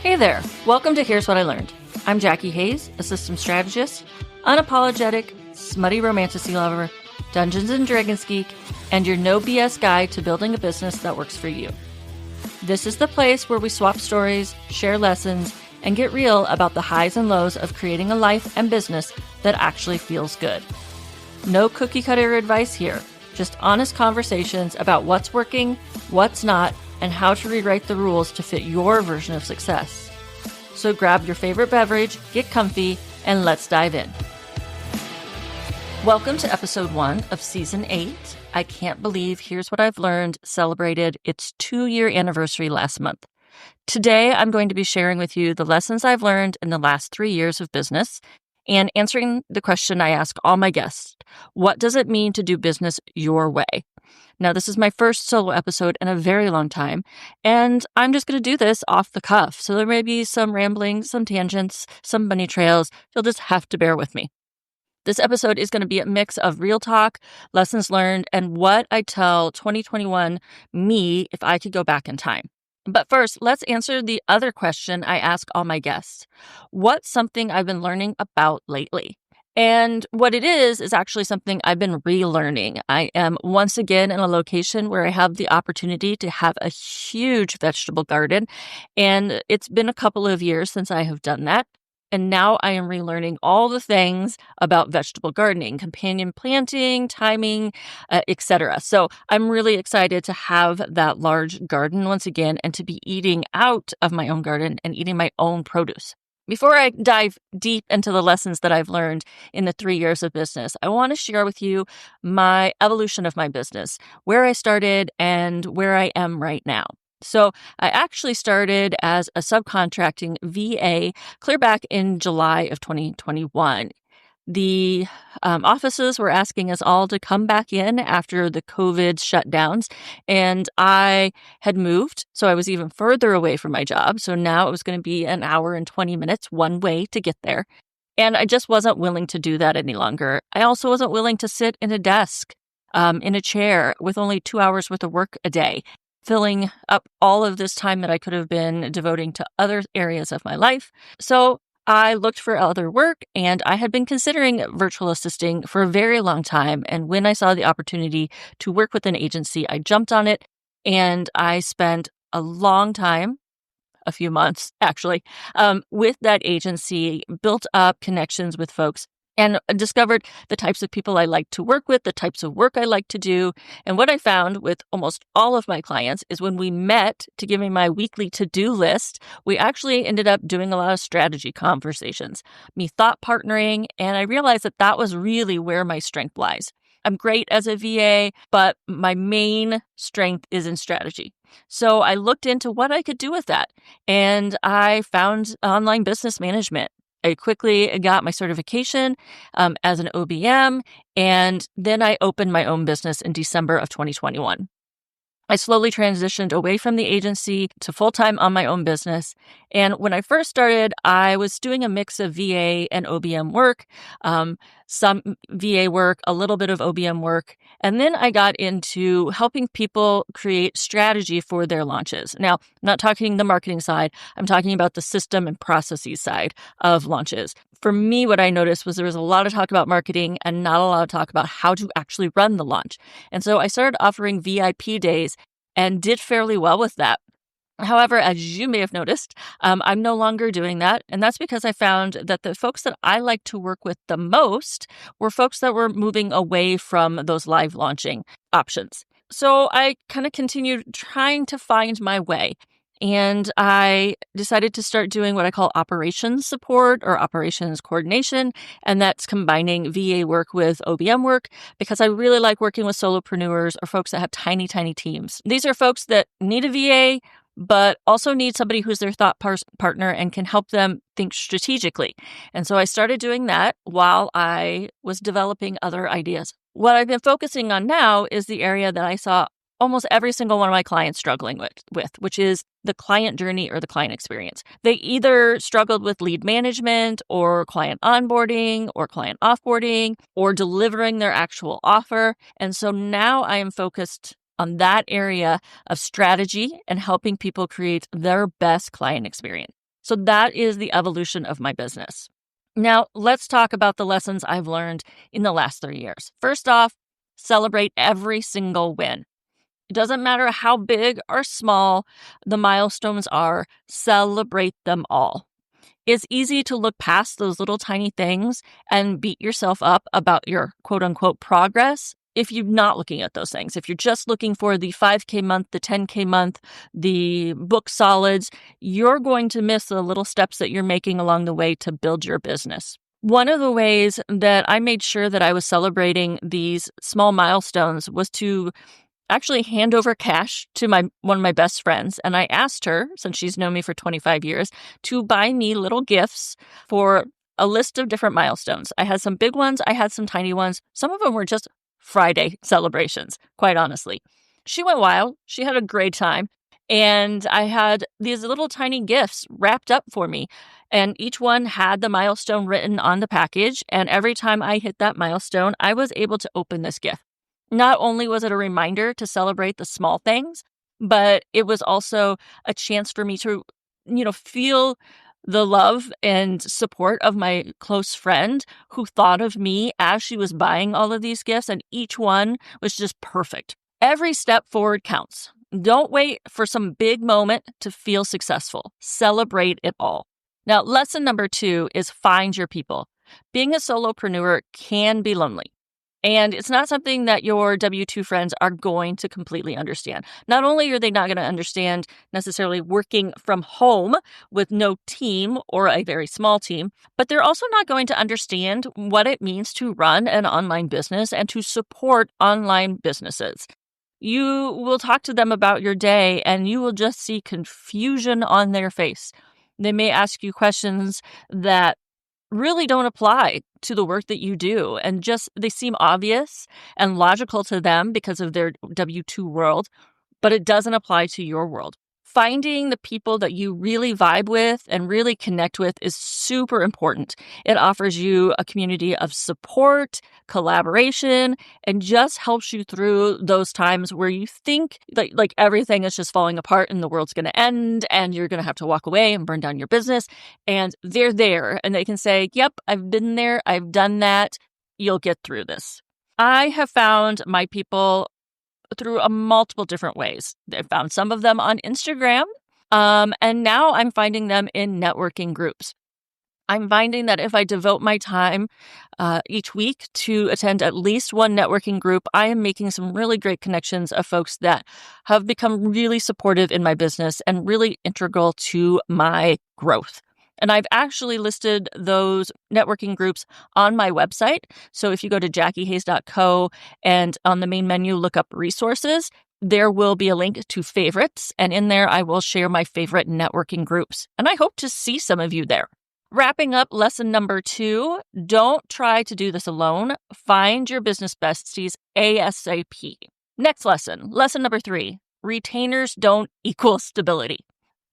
Hey there, welcome to Here's What I Learned. I'm Jacki Hayes, a systems strategist, unapologetic, smutty romantasy lover, Dungeons & Dragons geek, and your no BS guide to building a business that works for you. This is the place where we swap stories, share lessons, and get real about the highs and lows of creating a life and business that actually feels good. No cookie cutter advice here, just honest conversations about what's working, what's not, and how to rewrite the rules to fit your version of success. So grab your favorite beverage, get comfy, and let's dive in. Welcome to episode 1 of season 8. I can't believe Here's What I've Learned celebrated its 2-year anniversary last month. Today, I'm going to be sharing with you the lessons I've learned in the last 3 years of business and answering the question I ask all my guests. What does it mean to do business your way? Now, this is my first solo episode in a very long time, and I'm just going to do this off the cuff. So there may be some rambling, some tangents, some bunny trails. You'll just have to bear with me. This episode is going to be a mix of real talk, lessons learned, and what I tell 2021 me if I could go back in time. But first, let's answer the other question I ask all my guests. What's something I've been learning about lately? And what it is actually something I've been relearning. I am once again in a location where I have the opportunity to have a huge vegetable garden. And it's been a couple of years since I have done that. And now I am relearning all the things about vegetable gardening, companion planting, timing, etc. So I'm really excited to have that large garden once again and to be eating out of my own garden and eating my own produce. Before I dive deep into the lessons that I've learned in the 3 years of business, I want to share with you my evolution of my business, where I started and where I am right now. So I actually started as a subcontracting VA clear back in July of 2021. The offices were asking us all to come back in after the COVID shutdowns, and I had moved, so I was even further away from my job. So now it was going to be an hour and 20 minutes one way to get there. And I just wasn't willing to do that any longer. I also wasn't willing to sit in a desk, in a chair with only 2 hours worth of work a day, filling up all of this time that I could have been devoting to other areas of my life. So I looked for other work, and I had been considering virtual assisting for a very long time. And when I saw the opportunity to work with an agency, I jumped on it, and I spent a long time, a few months actually, with that agency, built up connections with folks, and discovered the types of people I like to work with, the types of work I like to do. And what I found with almost all of my clients is when we met to give me my weekly to-do list, we actually ended up doing a lot of strategy conversations, me thought partnering, and I realized that that was really where my strength lies. I'm great as a VA, but my main strength is in strategy. So I looked into what I could do with that, and I found online business management. I quickly got my certification as an OBM, and then I opened my own business in December of 2021. I slowly transitioned away from the agency to full-time on my own business. And when I first started, I was doing a mix of VA and OBM work, some VA work, a little bit of OBM work. And then I got into helping people create strategy for their launches. Now, I'm not talking the marketing side. I'm talking about the system and processes side of launches. For me, what I noticed was there was a lot of talk about marketing and not a lot of talk about how to actually run the launch. And so I started offering VIP days and did fairly well with that. However, as you may have noticed, I'm no longer doing that. And that's because I found that the folks that I like to work with the most were folks that were moving away from those live launching options. So I kind of continued trying to find my way. And I decided to start doing what I call operations support or operations coordination. And that's combining VA work with OBM work because I really like working with solopreneurs or folks that have tiny, tiny teams. These are folks that need a VA, but also need somebody who's their thought partner and can help them think strategically. And so I started doing that while I was developing other ideas. What I've been focusing on now is the area that I saw almost every single one of my clients struggling with, which is the client journey or the client experience. They either struggled with lead management or client onboarding or client offboarding or delivering their actual offer. And so now I am focused on that area of strategy and helping people create their best client experience. So that is the evolution of my business. Now, let's talk about the lessons I've learned in the last 3 years. First off, celebrate every single win. It doesn't matter how big or small the milestones are, celebrate them all. It's easy to look past those little tiny things and beat yourself up about your quote unquote progress if you're not looking at those things. If you're just looking for the 5K month, the 10K month, the book solids, you're going to miss the little steps that you're making along the way to build your business. One of the ways that I made sure that I was celebrating these small milestones was to actually hand over cash to one of my best friends. And I asked her, since she's known me for 25 years, to buy me little gifts for a list of different milestones. I had some big ones. I had some tiny ones. Some of them were just Friday celebrations, quite honestly. She went wild. She had a great time. And I had these little tiny gifts wrapped up for me. And each one had the milestone written on the package. And every time I hit that milestone, I was able to open this gift. Not only was it a reminder to celebrate the small things, but it was also a chance for me to, feel the love and support of my close friend who thought of me as she was buying all of these gifts, and each one was just perfect. Every step forward counts. Don't wait for some big moment to feel successful. Celebrate it all. Now, lesson number 2 is find your people. Being a solopreneur can be lonely. And it's not something that your W-2 friends are going to completely understand. Not only are they not going to understand necessarily working from home with no team or a very small team, but they're also not going to understand what it means to run an online business and to support online businesses. You will talk to them about your day and you will just see confusion on their face. They may ask you questions that really don't apply to the work that you do. And just they seem obvious and logical to them because of their W-2 world, but it doesn't apply to your world. Finding the people that you really vibe with and really connect with is super important. It offers you a community of support, collaboration, and just helps you through those times where you think like everything is just falling apart and the world's going to end and you're going to have to walk away and burn down your business. And they're there and they can say, yep, I've been there. I've done that. You'll get through this. I have found my people through multiple different ways. I found some of them on Instagram, and now I'm finding them in networking groups. I'm finding that if I devote my time each week to attend at least one networking group, I am making some really great connections of folks that have become really supportive in my business and really integral to my growth. And I've actually listed those networking groups on my website. So if you go to jackihays.co and on the main menu, look up resources, there will be a link to favorites. And in there, I will share my favorite networking groups. And I hope to see some of you there. Wrapping up lesson number 2, don't try to do this alone. Find your business besties ASAP. Next lesson number 3, retainers don't equal stability.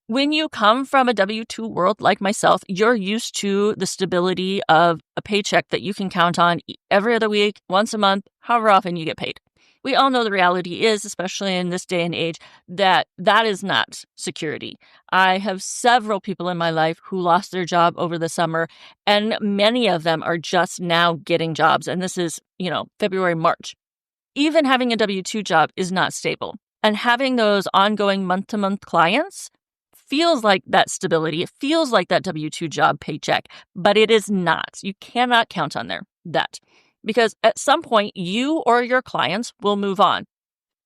When you come from a W-2 world like myself, you're used to the stability of a paycheck that you can count on every other week, once a month, however often you get paid. We all know the reality is, especially in this day and age, that is not security. I have several people in my life who lost their job over the summer, and many of them are just now getting jobs. And this is, February, March. Even having a W-2 job is not stable. And having those ongoing month-to-month clients feels like that stability. It feels like that W-2 job paycheck, but it is not. You cannot count on that because at some point you or your clients will move on.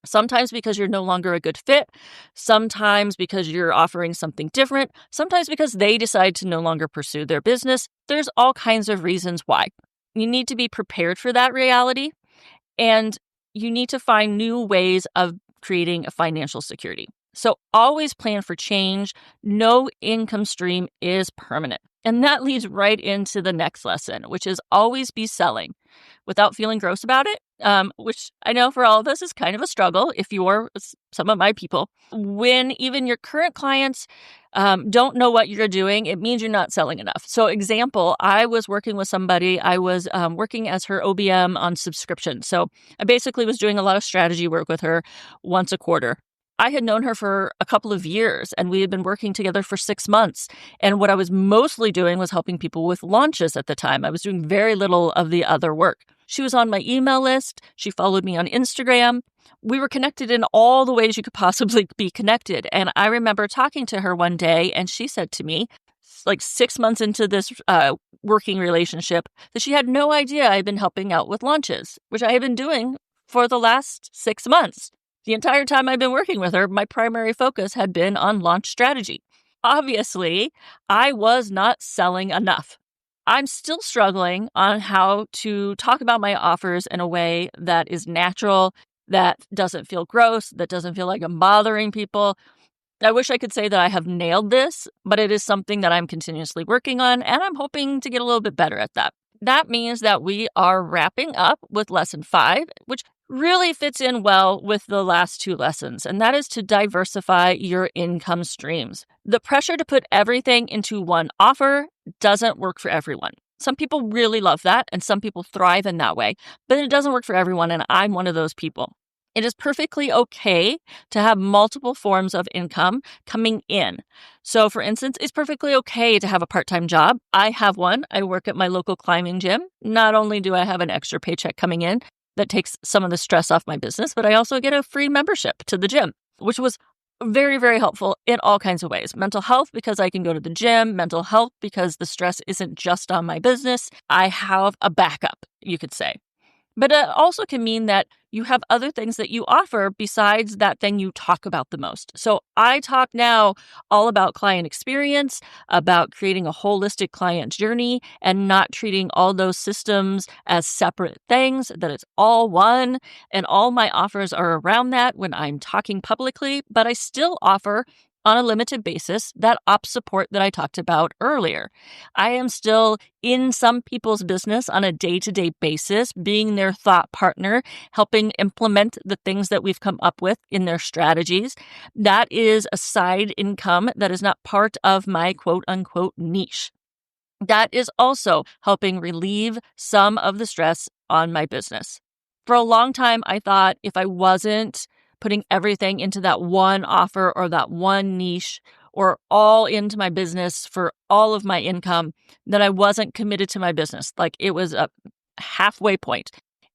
Sometimes because you're no longer a good fit, sometimes because you're offering something different, sometimes because they decide to no longer pursue their business. There's all kinds of reasons why. You need to be prepared for that reality, and you need to find new ways of creating a financial security. So always plan for change. No income stream is permanent. And that leads right into the next lesson, which is always be selling without feeling gross about it, which I know for all of us is kind of a struggle if you're some of my people. When even your current clients don't know what you're doing, it means you're not selling enough. So example, I was working with somebody, I was working as her OBM on subscription. So I basically was doing a lot of strategy work with her once a quarter. I had known her for a couple of years, and we had been working together for 6 months. And what I was mostly doing was helping people with launches at the time. I was doing very little of the other work. She was on my email list. She followed me on Instagram. We were connected in all the ways you could possibly be connected. And I remember talking to her one day, and she said to me, like 6 months into this working relationship, that she had no idea I'd been helping out with launches, which I had been doing for the last 6 months. The entire time I've been working with her, my primary focus had been on launch strategy. Obviously, I was not selling enough. I'm still struggling on how to talk about my offers in a way that is natural, that doesn't feel gross, that doesn't feel like I'm bothering people. I wish I could say that I have nailed this, but it is something that I'm continuously working on, and I'm hoping to get a little bit better at that. That means that we are wrapping up with lesson 5, which really fits in well with the last 2 lessons, and that is to diversify your income streams. The pressure to put everything into one offer doesn't work for everyone. Some people really love that, and some people thrive in that way, but it doesn't work for everyone, and I'm one of those people. It is perfectly okay to have multiple forms of income coming in. So, for instance, it's perfectly okay to have a part-time job. I have one. I work at my local climbing gym. Not only do I have an extra paycheck coming in that takes some of the stress off my business, but I also get a free membership to the gym, which was very, very helpful in all kinds of ways. Mental health, because I can go to the gym. Mental health, because the stress isn't just on my business. I have a backup, you could say. But it also can mean that you have other things that you offer besides that thing you talk about the most. So I talk now all about client experience, about creating a holistic client journey and not treating all those systems as separate things, that it's all one. And all my offers are around that when I'm talking publicly, but I still offer on a limited basis that ops support that I talked about earlier. I am still in some people's business on a day-to-day basis, being their thought partner, helping implement the things that we've come up with in their strategies. That is a side income that is not part of my quote-unquote niche. That is also helping relieve some of the stress on my business. For a long time, I thought if I wasn't putting everything into that one offer or that one niche or all into my business for all of my income, that I wasn't committed to my business. Like it was a halfway point.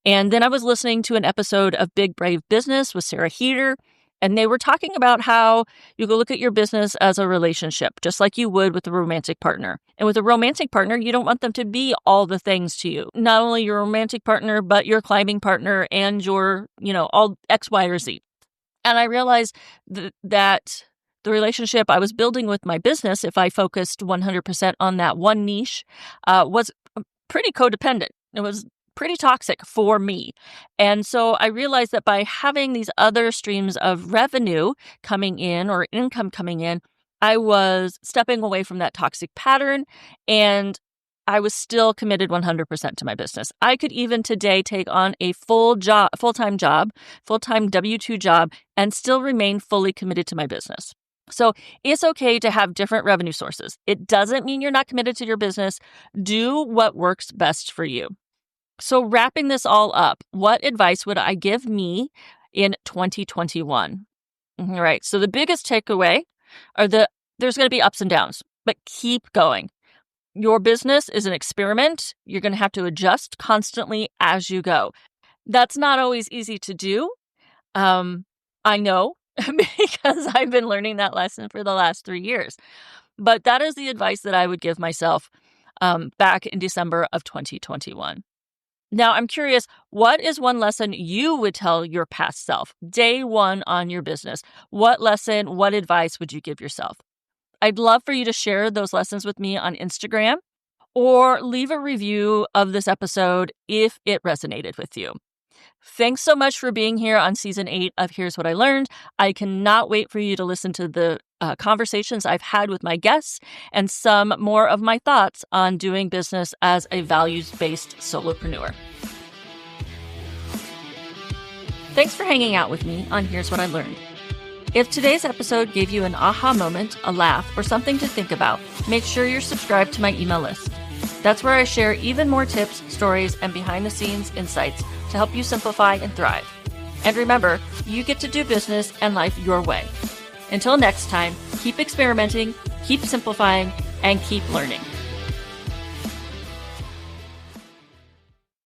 And then I was listening to an episode of Big Brave Business with Sarah Heater, and they were talking about how you go look at your business as a relationship, just like you would with a romantic partner. And with a romantic partner, you don't want them to be all the things to you. Not only your romantic partner, but your climbing partner and your, all X, Y, or Z. And I realized that the relationship I was building with my business, if I focused 100% on that one niche, was pretty codependent. It was pretty toxic for me. And so I realized that by having these other streams of revenue coming in or income coming in, I was stepping away from that toxic pattern, and I was still committed 100% to my business. I could even today take on a full-time W-2 job, and still remain fully committed to my business. So it's okay to have different revenue sources. It doesn't mean you're not committed to your business. Do what works best for you. So wrapping this all up, what advice would I give me in 2021? All right. So the biggest takeaway are there's going to be ups and downs, but keep going. Your business is an experiment. You're going to have to adjust constantly as you go. That's not always easy to do. I know because I've been learning that lesson for the last 3 years. But that is the advice that I would give myself back in December of 2021. Now, I'm curious, what is one lesson you would tell your past self, day one on your business? What lesson, what advice would you give yourself? I'd love for you to share those lessons with me on Instagram or leave a review of this episode if it resonated with you. Thanks so much for being here on Season 8 of Here's What I Learned. I cannot wait for you to listen to the conversations I've had with my guests and some more of my thoughts on doing business as a values-based solopreneur. Thanks for hanging out with me on Here's What I Learned. If today's episode gave you an aha moment, a laugh, or something to think about, make sure you're subscribed to my email list. That's where I share even more tips, stories, and behind-the-scenes insights to help you simplify and thrive. And remember, you get to do business and life your way. Until next time, keep experimenting, keep simplifying, and keep learning.